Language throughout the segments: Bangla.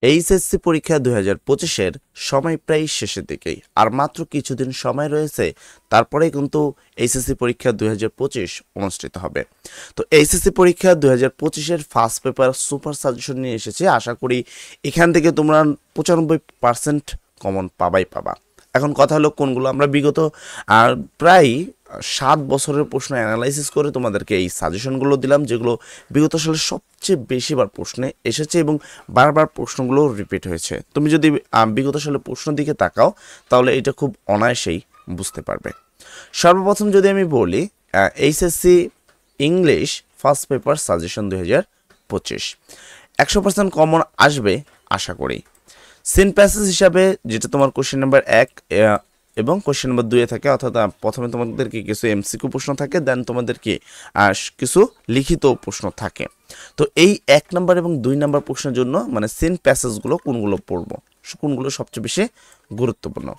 এইচএসসি পরীক্ষা 2025-এর সময় প্রায় শেষের দিকেই, আর মাত্র কিছুদিন সময় রয়েছে, তারপরে কিন্তু এইচএসসি পরীক্ষা 2025 অনুষ্ঠিত হবে। তো এইচএসসি পরীক্ষা 2025-এর ফার্স্ট পেপার সুপার সাজেশন নিয়ে এসেছে। আশা করি এখান থেকে তোমরা 95% কমন পাবা। এখন কথা হলো কোনগুলো। আমরা বিগত প্রায় 7 বছরের প্রশ্ন অ্যানালাইসিস করে তোমাদেরকে এই সাজেশনগুলো দিলাম, যেগুলো বিগত সালে সবচেয়ে বেশিবার প্রশ্নে এসেছে এবং বারবার প্রশ্নগুলো রিপিট হয়েছে। তুমি যদি বিগত সালে প্রশ্ন দিকে তাকাও তাহলে এটা খুব অনায়াসেই বুঝতে পারবে। সর্বপ্রথম যদি আমি বলি HSC English first paper suggestion 2025 100% common আসবে আশা করি। সিন প্যাসেজ হিসাবে যেটা তোমার কোশ্চেন নাম্বার 1 এবং কোশ্চেন নাম্বার 2 থাকে, অর্থাৎ প্রথমে তোমাদেরকে কিছু এমসিকিউ প্রশ্ন থাকে, দেন তোমাদেরকে কিছু লিখিত প্রশ্ন থাকে। তো এই 1 নাম্বার এবং 2 নাম্বার প্রশ্নের জন্য মানে সিন প্যাসেজগুলো কোনগুলো পড়বো, কোনগুলো সবচেয়ে বেশি গুরুত্বপূর্ণ।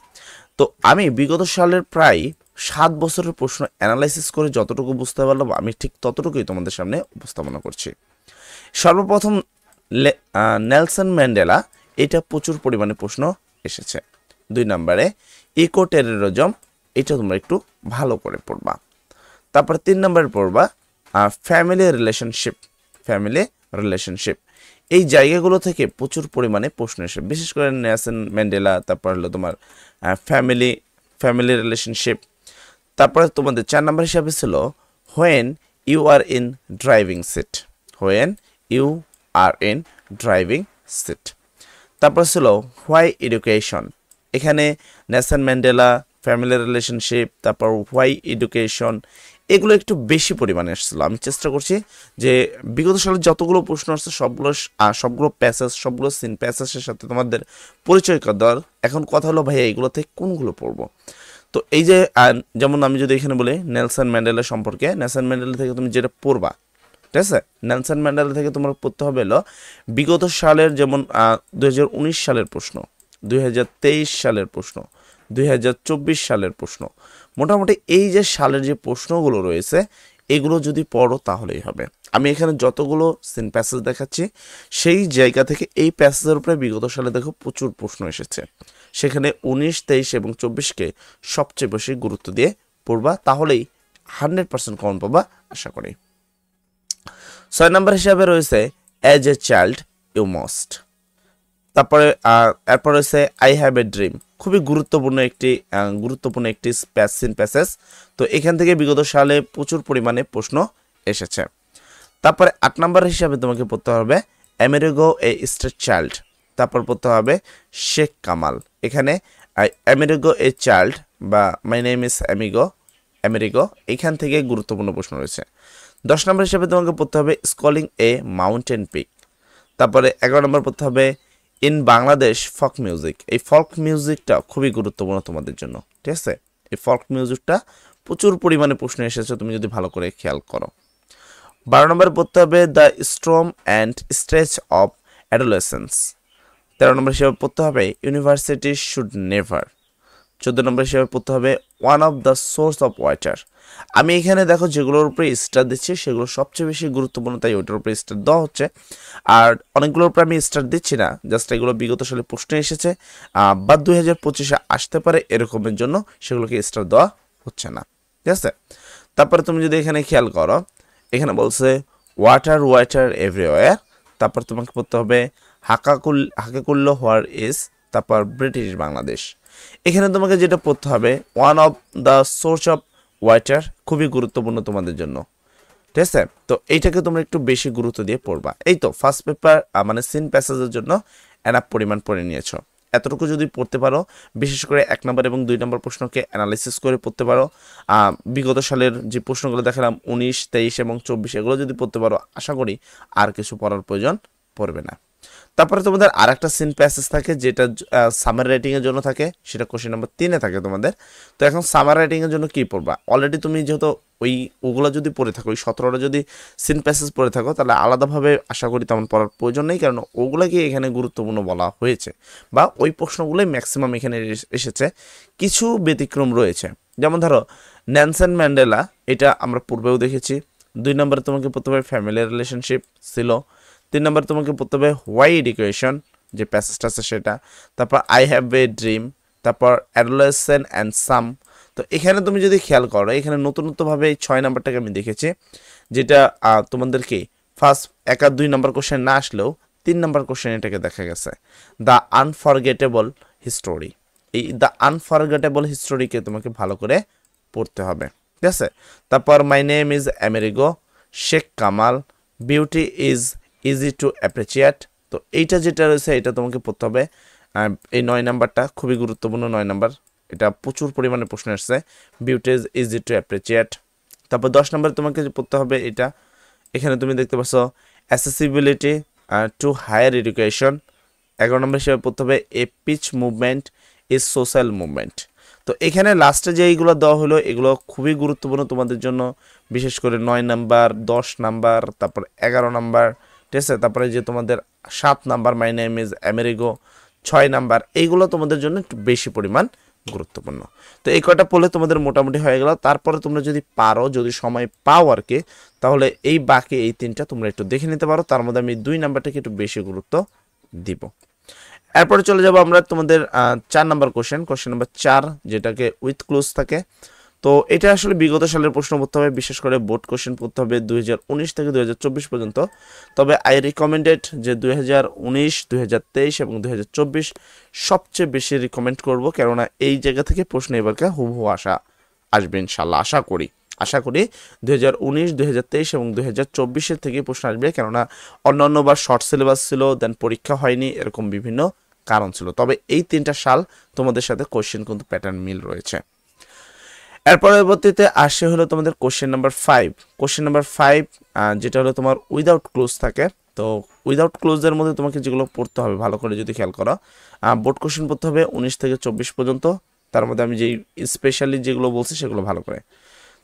তো আমি বিগত সালের প্রায় 7 বছরের প্রশ্ন অ্যানালাইসিস করে যতটুকু বুঝতে পারলাম আমি ঠিক ততটুকুই তোমাদের সামনে উপস্থাপনা করছি। সর্বপ্রথম নেলসন ম্যান্ডেলা, এটা প্রচুর পরিমাণে প্রশ্ন এসেছে। 2 নম্বরে ইকো টেররিজম, এটা তোমরা একটু ভালো করে পড়বা। তারপর 3 নম্বরে পড়বা ফ্যামিলি রিলেশনশিপ। এই জায়গাগুলো থেকে প্রচুর পরিমাণে প্রশ্ন এসে, বিশেষ করে নেলসন ম্যান্ডেলা, তারপর হলো তোমার ফ্যামিলি রিলেশনশিপ। তারপরে তোমাদের 4 নম্বর হিসাবে ছিল when you are in driving seat. তারপর ছিল হোয়াই এডুকেশন। এখানে নেলসন ম্যান্ডেলা, ফ্যামিলি রিলেশনশিপ, তারপর হোয়াই এডুকেশন, এগুলো একটু বেশি পরিমাণে এসেছিল। আমি চেষ্টা করছি যে বিগত সালে যতগুলো প্রশ্ন আসছে সবগুলো প্যাসেজ, সবগুলো সিন প্যাসেজের সাথে তোমাদের পরিচয় দেওয়ার। এখন কথা হলো ভাইয়া এইগুলো থেকে কোনগুলো পড়বো। তো এই যে যেমন আমি যদি এখানে বলি নেলসন ম্যান্ডেলা সম্পর্কে, নেলসন ম্যান্ডেলা থেকে তুমি যেটা পড়বা, ঠিক আছে, নেলসন ম্যান্ডেলা থেকে তোমার পড়তে হবে হলো বিগত সালের, যেমন 2019 সালের প্রশ্ন, 2023 সালের প্রশ্ন, 2024 সালের প্রশ্ন। মোটামুটি এই যে সালের যে প্রশ্নগুলো রয়েছে এগুলো যদি পড়ো তাহলেই হবে। আমি এখানে যতগুলো সিন প্যাসেজ দেখাচ্ছি সেই জায়গা থেকে এই প্যাসেজের উপরে বিগত সালে দেখো প্রচুর প্রশ্ন এসেছে। সেখানে 19, 23 এবং 24-কে সবচেয়ে বেশি গুরুত্ব দিয়ে পড়বা, তাহলেই 100% কমন পাবা আশা করি। 6 নম্বর হিসাবে রয়েছে as a child you must. তারপরে এরপর রয়েছে আই হ্যাভ এ ড্রিম, খুবই গুরুত্বপূর্ণ একটি সিন প্যাসেজ। তো এখান থেকে বিগত সালে প্রচুর পরিমাণে প্রশ্ন এসেছে। তারপরে 8 নম্বর হিসাবে তোমাকে পড়তে হবে আমেরিগো এ স্ট্রেট চাইল্ড। তারপর পড়তে হবে শেখ কামাল। এখানে আমেরিগো এ চাইল্ড বা মাই নেম ইজ আমেরিগো, এখান থেকে গুরুত্বপূর্ণ প্রশ্ন রয়েছে। 10 নম্বর হিসাবে তোমাকে পড়তে হবে স্কলিং এ মাউন্টেন পিক। তারপরে 11 নম্বর পড়তে হবে ইন বাংলাদেশ ফোক মিউজিক। এই ফোক মিউজিকটা খুবই গুরুত্বপূর্ণ তোমাদের জন্য, ঠিক আছে। এই ফোক মিউজিকটা প্রচুর পরিমাণে প্রশ্ন এসেছে, তুমি যদি ভালো করে খেয়াল করো। 12 নম্বরে পড়তে হবে the storm and stretch of adolescence. 13 নম্বর হিসেবে পড়তে হবে ইউনিভার্সিটি শুড নেভার। 14 নম্বর হিসেবে পড়তে হবে one of the source of water. আমি এখানে দেখো যেগুলোর উপরে স্টার দিচ্ছি সেগুলো সবচেয়ে বেশি গুরুত্বপূর্ণ, তাই ওইটার উপরে স্টার দেওয়া হচ্ছে। আর অনেকগুলোর উপরে আমি স্টার দিচ্ছি না, জাস্ট এগুলো বিগত সালে প্রশ্ন এসেছে বা 2025-এ আসতে পারে এরকমের জন্য সেগুলোকে স্টার দেওয়া হচ্ছে না, ঠিক আছে। তারপরে তুমি যদি এখানে খেয়াল করো, এখানে বলছে ওয়াটার এভরিওয়্যার। তারপর তোমাকে পড়তে হবে হাকাকুল্লো হোয়ার ইজ, তারপর ব্রিটিশ বাংলাদেশ। এখানে তোমাকে যেটা পড়তে হবে one of the source of water, খুবই গুরুত্বপূর্ণ তোমাদের জন্য, ঠিক আছে। তো এইটাকে তোমরা একটু বেশি গুরুত্ব দিয়ে পড়বা। এই তো ফার্স্ট পেপার মানে সিন প্যাসেজের জন্য এনাফ পরিমাণ পড়ে নিয়েছো। এতটুকু যদি পড়তে পারো, বিশেষ করে 1 নম্বর এবং 2 নম্বর প্রশ্নকে অ্যানালাইসিস করে পড়তে পারো, বিগত সালের যে প্রশ্নগুলো দেখালাম 19, 23 এবং 24, এগুলো যদি পড়তে পারো আশা করি আর কিছু পড়ার প্রয়োজন পড়বে না। তারপরে তোমাদের আরেকটা সিন প্যাসেজ থাকে যেটা সামার রাইটিংয়ের জন্য থাকে, সেটা কোশ্চেন নাম্বার 3-এ থাকে তোমাদের। তো এখন সামার রাইটিংয়ের জন্য কী পড়বা, অলরেডি তুমি যেহেতু ওগুলো যদি পড়ে থাকো, ওই 17টা যদি সিন প্যাসেজ পড়ে থাকো, তাহলে আলাদাভাবে আশা করি তেমন পড়ার প্রয়োজন নেই, কারণ ওগুলোকে এখানে গুরুত্বপূর্ণ বলা হয়েছে বা ওই প্রশ্নগুলোই ম্যাক্সিমাম এখানে এসেছে। কিছু ব্যতিক্রম রয়েছে, যেমন ধরো নেলসন ম্যান্ডেলা, এটা আমরা পূর্বেও দেখেছি। 2 নম্বরে তোমাকে পড়তে হবে ফ্যামিলি রিলেশনশিপ ছিল। 3 নম্বরে তোমাকে পড়তে হবে হোয়াই এডুকেশন, যে প্যাসেজটা আছে সেটা, তারপর আই হ্যাভ এ ড্রিম, তারপর অ্যাডোলেসেন্ট অ্যান্ড সাম। তো এখানে তুমি যদি খেয়াল করো, এখানে নতুনত্বভাবে এই 6 নাম্বারটাকে আমি দেখেছি, যেটা তোমাদেরকে ফার্স্ট 1 আর 2 নাম্বার কোশ্চেন না আসলেও 3 নাম্বার কোশ্চেন এটাকে দেখা গেছে, দ্য আনফরগেটেবল হিস্টোরি। এই দ্য আনফরগেটেবল হিস্টোরিকে তোমাকে ভালো করে পড়তে হবে, ঠিক আছে। তারপর my name is Amerigo, Sheikh Kamal, beauty is easy to appreciate. তো এইটা যেটা রয়েছে এটা তোমাকে পড়তে হবে। এই 9 নাম্বারটা খুবই গুরুত্বপূর্ণ 9 নাম্বার, এটা প্রচুর পরিমাণে প্রশ্ন আসছে, বিউটি ইজ ইজি টু অ্যাপ্রিচিয়েট। তারপর 10 নাম্বার তোমাকে পড়তে হবে এটা, এখানে তুমি দেখতে পাচ্ছ অ্যাসেসিবিলিটি টু হায়ার এডুকেশন। 11 নম্বর হিসেবে পড়তে হবে a peace movement is social movement. তো এখানে লাস্টে যে এইগুলো দেওয়া হলো এগুলো খুবই গুরুত্বপূর্ণ তোমাদের জন্য, বিশেষ করে 9 নাম্বার, 10 নাম্বার, তারপর 11 নাম্বার, ঠিক আছে। তারপরে যে তোমাদের 7 number my name is Amerigo, 6 number, এইগুলো তোমাদের জন্য একটু বেশি পরিমাণ গুরুত্বপূর্ণ। তো এই কয়টা পড়লে তোমাদের মোটামুটি হয়ে গেল। তারপরে তোমরা যদি পারো, যদি সময় পাও আর কি, তাহলে এই বাকি এই 3টা তোমরা একটু দেখে নিতে পারো। তার মধ্যে আমি 2 নাম্বারটাকে একটু বেশি গুরুত্ব দিব। এরপরে চলে যাব আমরা তোমাদের 4 নাম্বার কোশ্চেন নাম্বার 4, যেটাকে উইথ ক্লোজ থাকে। তো এটা আসলে বিগত সালের প্রশ্ন পড়তে হবে, বিশেষ করে বোর্ড কোশ্চেন পড়তে হবে 2019 থেকে 2024 পর্যন্ত। তবে আই রিকমেন্ডেড যে 2019, 2023 এবং 2024 সবচেয়ে বেশি রিকমেন্ড করব, কেননা এই জায়গা থেকে প্রশ্ন এবারকে হুবহু আসবে ইনশাল্লাহ। আশা করি 2019, 2023 এবং 2024 থেকে প্রশ্ন আসবে, কেননা অন্যান্যবার শর্ট সিলেবাস ছিল, দেন পরীক্ষা হয়নি, এরকম বিভিন্ন কারণ ছিল। তবে এই 3টা সাল তোমাদের সাথে কোশ্চেন কিন্তু প্যাটার্ন মিল রয়েছে। এর পরবর্তীতে আসে হলো তোমাদের কোশ্চেন নাম্বার 5, যেটা হলো তোমার উইদাউট ক্লোজ থাকে। তো উইদাউট ক্লোজের মধ্যে তোমাকে যেগুলো পড়তে হবে ভালো করে যদি খেয়াল করো, বোর্ড কোশ্চেন পড়তে হবে 19 থেকে 24 পর্যন্ত। তার মধ্যে আমি যেই স্পেশালি যেগুলো বলছি সেগুলো ভালো করে।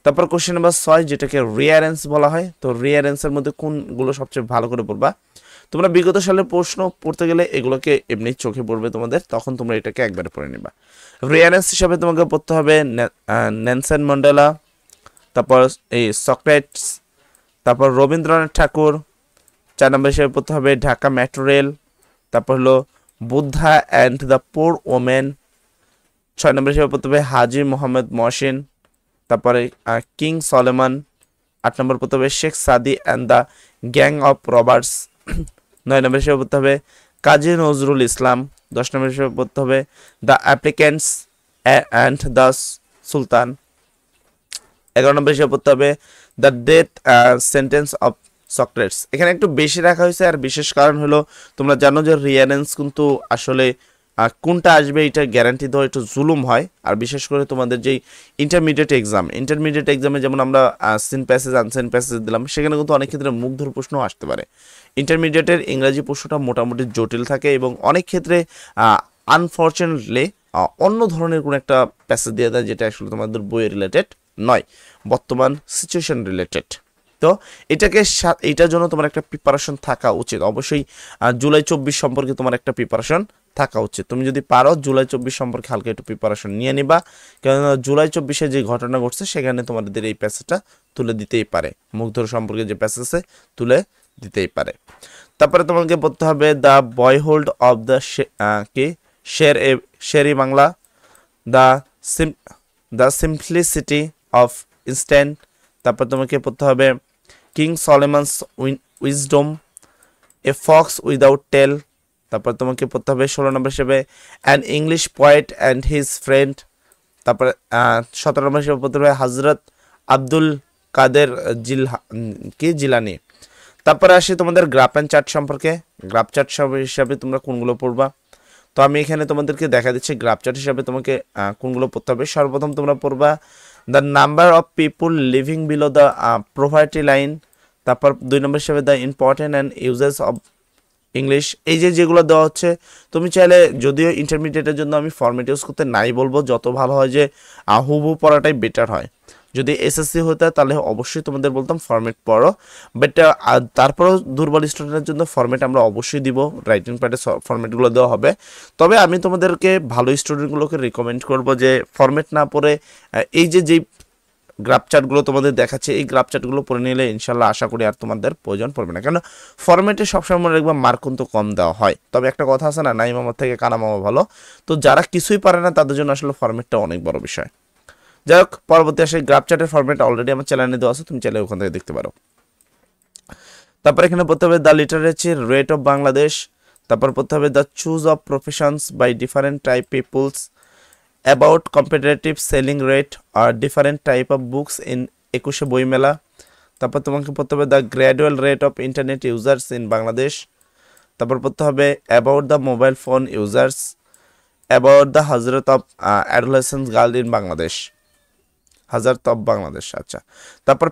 তারপর কোশ্চেন নাম্বার 6, যেটাকে রিয়ারেন্স বলা হয়। তো রিয়ারেন্সের মধ্যে কোনগুলো সবচেয়ে ভালো করে পড়বা? তোমরা বিগত সালের প্রশ্ন পড়তে গেলে এগুলোকে এমনি চোখে পড়বে তোমাদের, তখন তোমরা এটাকে একবারে পড়ে নিবা। রিয়ারেন্স হিসাবে তোমাকে পড়তে হবে নেলসন ম্যান্ডেলা, তারপর এই সক্রেটিস, তারপর রবীন্দ্রনাথ ঠাকুর। 4 নম্বর হিসেবে পড়তে হবে ঢাকা মেট্রো রেল, তারপর হলো Buddha and the poor women. 6 নম্বর হিসেবে পড়তে হবে হাজি মোহাম্মদ মহসিন, তারপরে কিং সলেমান। 8 নম্বর পড়তে হবে শেখ সাদি and the gang of Roberts. 9 নম্বর হিসেবে পড়তে হবে কাজী নজরুল ইসলাম। 10 নম্বর হিসেবে পড়তে হবে দ্য অ্যাপ্লিক্যান্টস অ্যান্ড দ্য সুলতান। 11 নম্বর হিসেবে পড়তে হবে the death sentence of Socrates. এখানে একটু বেশি রাখা হয়েছে, আর বিশেষ কারণ হলো তোমরা জানো যে রিয়ারেন্স কিন্তু আসলে কোনটা আসবে এটা গ্যারান্টি দেওয়া একটু জুলুম হয়। আর বিশেষ করে তোমাদের যেই ইন্টারমিডিয়েট এক্সামে যেমন আমরা সিন প্যাসেজ আনসিন প্যাসেজ দিলাম, সেখানে কিন্তু অনেক ক্ষেত্রে মুগ্ধর প্রশ্ন আসতে পারে। ইন্টারমিডিয়েটের ইংরাজি প্রশ্নটা মোটামুটি জটিল থাকে এবং অনেক ক্ষেত্রে আনফর্চুনেটলি অন্য ধরনের কোনো একটা প্যাসেজ দিয়ে দেয়, যেটা আসলে তোমাদের বইয়ের রিলেটেড নয়, বর্তমান সিচুয়েশন রিলেটেড। তো এইটার জন্য তোমার একটা প্রিপারেশন থাকা উচিত। অবশ্যই জুলাই 24 সম্পর্কে তোমার একটা প্রিপারেশন থাকা উচিত। তুমি যদি পারো জুলাই 24 সম্পর্কে হালকা একটু প্রিপারেশন নিয়ে নিবা, কেননা জুলাই 24-এ যে ঘটনা ঘটছে সেখানে তোমাদের এই প্যাসেজটা তুলে দিতেই পারে, মুগ্ধর সম্পর্কে যে প্যাসেজ আছে তুলে দিতেই পারে। তারপরে তোমাকে পড়তে হবে the boyhood of the Sher e Bangla, the simplicity of instant. তারপর তোমাকে পড়তে হবে king Solomon's wisdom, a fox without tail. তারপর তোমাকে পড়তে হবে 16 নম্বর হিসেবে an English poet and his friend. তারপরে 17 নম্বর হিসেবে পড়তে হবে হজরত আব্দুল কাদের জিলানি। তারপরে আসে তোমাদের গ্রাফ অ্যান্ড চার্ট সম্পর্কে। গ্রাফ চার্ট হিসাবে তোমরা কোনগুলো পড়বা? তো আমি এখানে তোমাদেরকে দেখা দিচ্ছি গ্রাফ চার্ট হিসাবে তোমাকে কোনগুলো পড়তে হবে। সর্বপ্রথম তোমরা পড়বা the number of people living below the poverty line. তারপর 2 নম্বর হিসেবে the important and uses of English. এই যেগুলো দেওয়া হচ্ছে, তুমি চাইলে, যদিও ইন্টারমিডিয়েটের জন্য আমি ফরম্যাট ইউজ করতে নাই বলবো, যত ভালো হয় যে হুবহু পড়াটাই বেটার হয়। যদি এসএসসি হতো তাহলে অবশ্যই তোমাদের বলতাম ফরম্যাট পড়ো, বাট তারপরেও দুর্বল স্টুডেন্টের জন্য ফরম্যাট আমরা অবশ্যই দিব, রাইটিং প্যাডে ফরম্যাটগুলো দেওয়া হবে। তবে আমি তোমাদেরকে ভালো স্টুডেন্টগুলোকে রিকমেন্ড করব যে ফরম্যাট না পড়ে এই যেই গ্রাফ চার্টগুলো তোমাদের দেখাচ্ছে, এই গ্রাফ চার্টগুলো পড়ে নিলে ইনশাল্লাহ আশা করি আর তোমাদের প্রয়োজন পড়বে না, কারণ ফরম্যাটে সবসময় মনে রাখবা মার্ক কিন্তু কম দেওয়া হয়। তবে একটা কথা আছে না, নাই মামার থেকে কানা মামা ভালো, তো যারা কিছুই পারে না তাদের জন্য আসলে ফরম্যাটটা অনেক বড় বিষয়। যাই হোক, পরবর্তী আসে গ্রাফ চার্টের ফরম্যাট অলরেডি আমার চ্যানেলে দেওয়া আছে, তুমি চাইলে ওখান থেকে দেখতে পারো। তারপর এখানে পড়তে হবে the literature rate of Bangladesh, তারপর পড়তে হবে the choose of professions by different type peoples, about competitive selling rate আর different type of books in 21শে বইমেলা। তারপর তোমাকে পড়তে হবে the gradual rate of internet users in Bangladesh. তারপর পড়তে হবে about the mobile phone users, about the hazard of adolescence girl in Bangladesh, হাজার টপ বাংলাদেশ। আচ্ছা, তারপর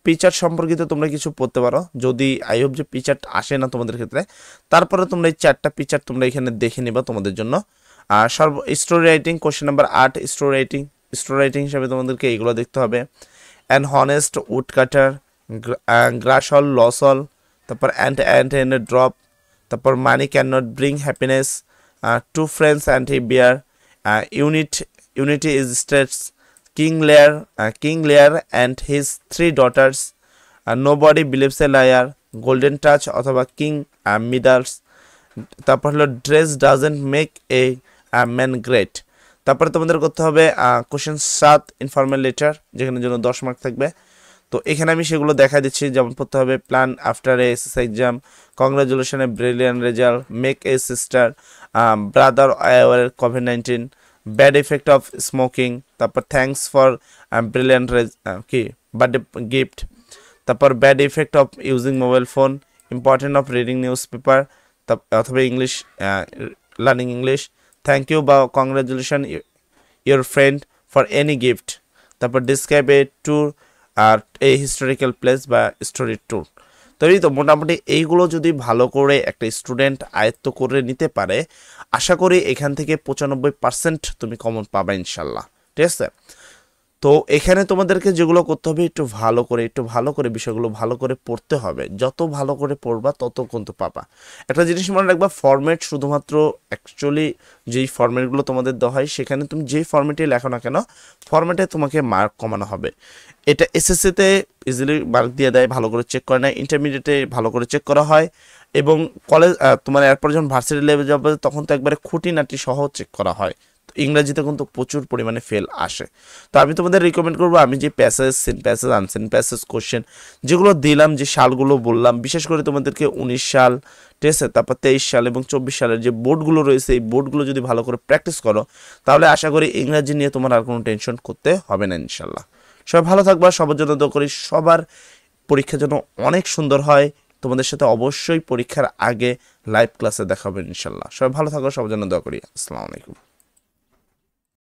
পিচার্ট সম্পর্কিত তোমরা কিছু পড়তে পারো, যদি আই হোপ যে পিচার্ট আসে না তোমাদের ক্ষেত্রে, তারপরে তোমরা এই 4টা পিচার্ট তোমরা এখানে দেখে নিবা তোমাদের জন্য। আর story writing question number 8, story writing হিসাবে তোমাদেরকে এইগুলো দেখতে হবে। An honest wood cutter, grasp all lose all, তারপর অ্যান্ড এন এ ড্রপ, তারপর money can not bring happiness, two friends and he bear, unity is স্টেটস, King Lear and his 3 daughters, Nobody Believes a Liar, Golden Touch অথবা কিং মিডালস, তারপর হলো dress doesn't make a man great. তারপরে তোমাদের করতে হবে কোশ্চেন 7 ইনফর্মাল লেটার, যেখানে জন্য 10 মার্ক থাকবে। তো এখানে আমি সেগুলো দেখা দিচ্ছি, যেমন পড়তে হবে plan after a SS exam, congratulation a brilliant result, make a sister, brother our কোভিড-19, ব্যাড ইফেক্ট অফ স্মোকিং, তারপর থ্যাঙ্কস ফর ব্রিলিয়ান্ট কি বার্থডে গিফট, তারপর bad effect of using mobile phone, important of reading news paper অথবা English, learning English, thank you বা congratulation your friend for any gift, তারপর ডিসক্রাইব এ ট্যুর আর এ হিস্টোরিক্যাল প্লেস বা স্টোরি ট্যুর। তো এই তো মোটামুটি এইগুলো যদি ভালো করে একটা স্টুডেন্ট আয়ত্ত করে নিতে পারে, আশা করি এখান থেকে 95% তুমি কমন পাবা ইনশাল্লাহ, ঠিক আছে। তো এখানে তোমাদেরকে যেগুলো করতে হবে, একটু ভালো করে বিষয়গুলো ভালো করে পড়তে হবে, যত ভালো করে পড়বা তত কিন্তু পাবা। একটা জিনিস মনে রাখবা, ফরম্যাট শুধুমাত্র অ্যাকচুয়ালি যেই ফরম্যাটগুলো তোমাদের দেওয়া হয়, সেখানে তুমি যেই ফরম্যাটে লেখো না কেন, ফরম্যাটে তোমাকে মার্ক কমানো হবে। এটা এসএসসিতে ইজিলি মার্ক দিয়ে দেয়, ভালো করে চেক করে না, ইন্টারমিডিয়েটে ভালো করে চেক করা হয়, এবং কলেজ তোমার এরপর যখন ভার্সিটি লেভেল যাবে তখন তো একবারে খুঁটিনাটি সহ চেক করা হয়। ইংরেজিতে কিন্তু প্রচুর পরিমাণে ফেল আসে। তো আমি তোমাদের রিকমেন্ড করবো, আমি যে passage, seen passage, unseen passage question যেগুলো দিলাম, যে সালগুলো বললাম, বিশেষ করে তোমাদেরকে 19 সাল, ঠিক আছে, তারপর 23 সাল এবং 24 সালের যে বোর্ডগুলো রয়েছে, এই বোর্ডগুলো যদি ভালো করে প্র্যাকটিস করো, তাহলে আশা করি ইংরাজি নিয়ে তোমার আর কোনো টেনশন করতে হবে না ইনশাল্লাহ। সবাই ভালো থাকবা, সবার জন্য দোয়া করি সবার পরীক্ষা যেন অনেক সুন্দর হয়। তোমাদের সাথে অবশ্যই পরীক্ষার আগে লাইভ ক্লাসে দেখা হবে ইনশাল্লাহ। সবাই ভালো থাকো, সবার জন্য দোয়া করি। আসসালামু আলাইকুম।